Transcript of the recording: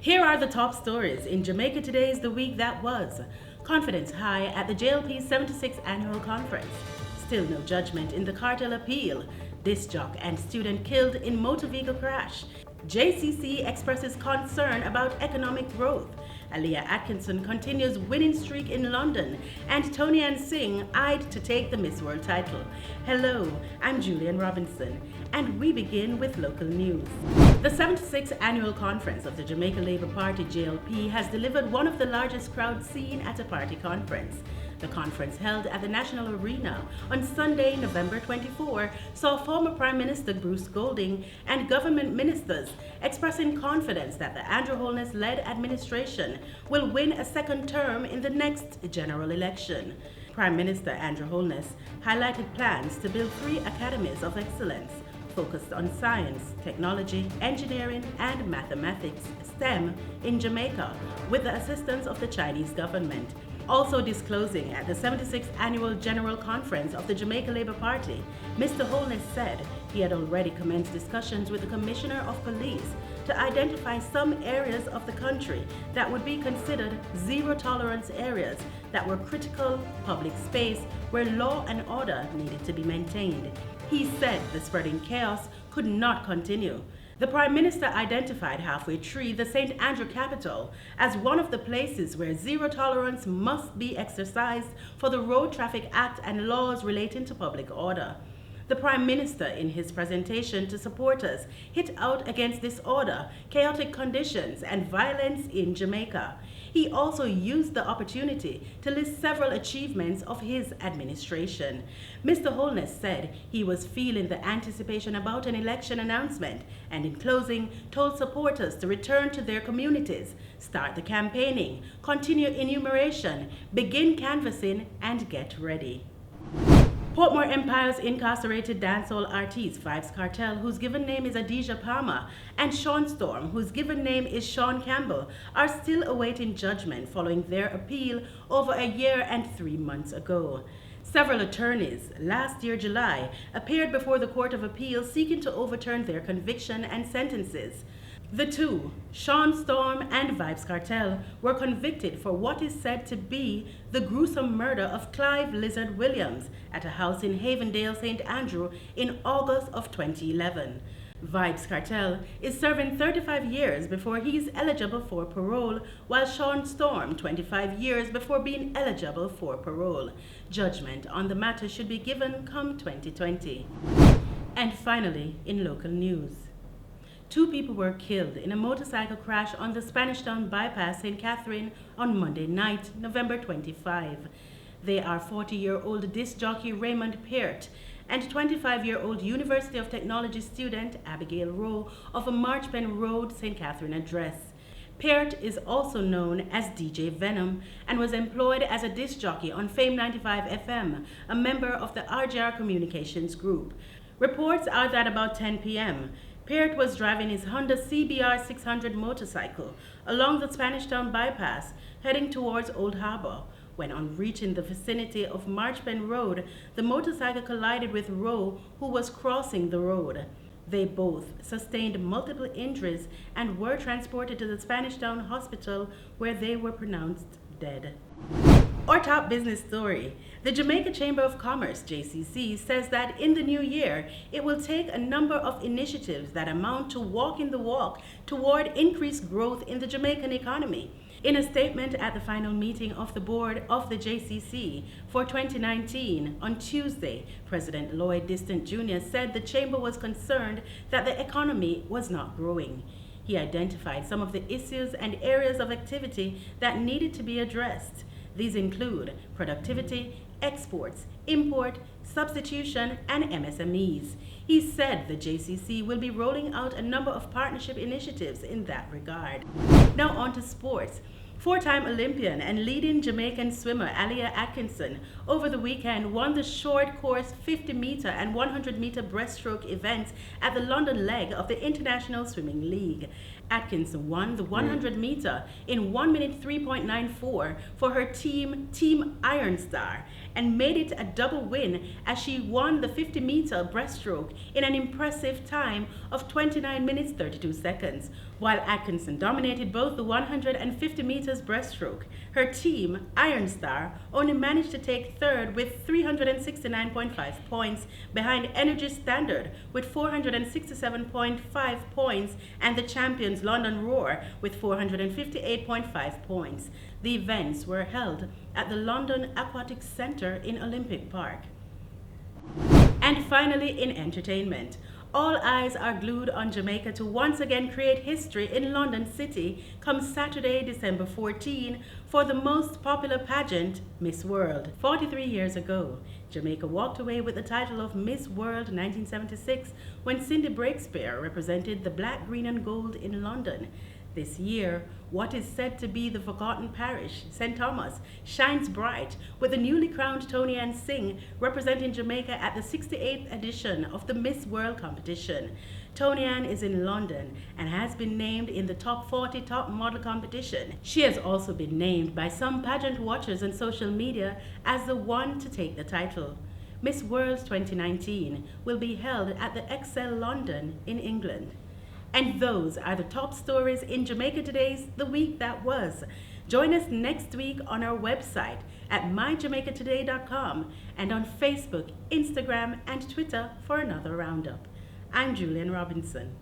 Here are the top stories in Jamaica Today's The Week That Was. Confidence high at the JLP's 76th Annual Conference. Still no judgment in the Kartel appeal. This Jock and student killed in motor vehicle crash. JCC expresses concern about economic growth. Alia Atkinson continues winning streak in London, and Toni and Singh eyed to take the Miss World title. Hello, I'm Julian Robinson, and we begin with local news. The 76th Annual Conference of the Jamaica Labour Party JLP has delivered one of the largest crowds seen at a party conference. The conference held at the National Arena on Sunday, November 24, saw former Prime Minister Bruce Golding and government ministers expressing confidence that the Andrew Holness-led administration will win a second term in the next general election. Prime Minister Andrew Holness highlighted plans to build 3 academies of excellence focused on science, technology, engineering, and mathematics, STEM, in Jamaica, with the assistance of the Chinese government. Also disclosing at the 76th Annual General Conference of the Jamaica Labour Party, Mr. Holness said he had already commenced discussions with the Commissioner of Police to identify some areas of the country that would be considered zero-tolerance areas that were critical public space where law and order needed to be maintained. He said the spreading chaos could not continue. The Prime Minister identified halfway through the St. Andrew capital as one of the places where zero tolerance must be exercised for the Road Traffic Act and laws relating to public order. The Prime Minister, in his presentation to supporters, hit out against disorder, chaotic conditions, and violence in Jamaica. He also used the opportunity to list several achievements of his administration. Mr. Holness said he was feeling the anticipation about an election announcement and, in closing, told supporters to return to their communities, start the campaigning, continue enumeration, begin canvassing, and get ready. Portmore Empire's incarcerated dancehall artist Vybz Kartel, whose given name is Adidja Palmer, and Sean Storm, whose given name is Sean Campbell, are still awaiting judgment following their appeal over a year and 3 months ago. Several attorneys, last year July, appeared before the Court of Appeal seeking to overturn their conviction and sentences. The two, Sean Storm and Vybz Kartel, were convicted for what is said to be the gruesome murder of Clive Lizard Williams at a house in Havendale, St. Andrew in August of 2011. Vybz Kartel is serving 35 years before he is eligible for parole, while Sean Storm 25 years before being eligible for parole. Judgment on the matter should be given come 2020. And finally, in local news. 2 people were killed in a motorcycle crash on the Spanish Town bypass St. Catherine on Monday night, November 25. They are 40-year-old disc jockey Raymond Peart and 25-year-old University of Technology student Abigail Rowe of a Marchpen Road, St. Catherine address. Peart is also known as DJ Venom and was employed as a disc jockey on Fame 95 FM, a member of the RJR Communications Group. Reports are that about 10 p.m., Peart was driving his Honda CBR 600 motorcycle along the Spanish Town bypass, heading towards Old Harbour. When on reaching the vicinity of Marchpen Road, the motorcycle collided with Rowe, who was crossing the road. They both sustained multiple injuries and were transported to the Spanish Town Hospital, where they were pronounced dead. Our top business story. The Jamaica Chamber of Commerce, JCC, says that in the new year, it will take a number of initiatives that amount to walking the walk toward increased growth in the Jamaican economy. In a statement at the final meeting of the board of the JCC for 2019 on Tuesday, President Lloyd Distant Jr. said the chamber was concerned that the economy was not growing. He identified some of the issues and areas of activity that needed to be addressed. These include productivity, exports, import, substitution, and MSMEs. He said the JCC will be rolling out a number of partnership initiatives in that regard. Now on to sports. 4-time Olympian and leading Jamaican swimmer Alia Atkinson over the weekend won the short course 50-meter and 100-meter breaststroke events at the London leg of the International Swimming League. Atkinson won the 100-meter in 1 minute 3.94 for her team Iron Star, and made it a double win as she won the 50-meter breaststroke in an impressive time of 29 minutes 32 seconds, while Atkinson dominated both the 150 meters breaststroke. Her team, Iron Star, only managed to take third with 369.5 points behind Energy Standard with 467.5 points and the champions London Roar with 458.5 points. The events were held at the London Aquatic Centre in Olympic Park. And finally, in entertainment, all eyes are glued on Jamaica to once again create history in London City come Saturday, December 14, for the most popular pageant, Miss World. 43 years ago, Jamaica walked away with the title of Miss World 1976 when Cindy Breakspear represented the black, green and gold in London. This year, what is said to be the forgotten parish, St. Thomas, shines bright with the newly crowned Toni and Singh representing Jamaica at the 68th edition of the Miss World competition. Toni Ann is in London and has been named in the top 40 top model competition. She has also been named by some pageant watchers on social media as the one to take the title. Miss World 2019 will be held at the Excel London in England. And those are the top stories in Jamaica Today's The Week That Was. Join us next week on our website at myjamaicatoday.com and on Facebook, Instagram, and Twitter for another roundup. I'm Julian Robinson.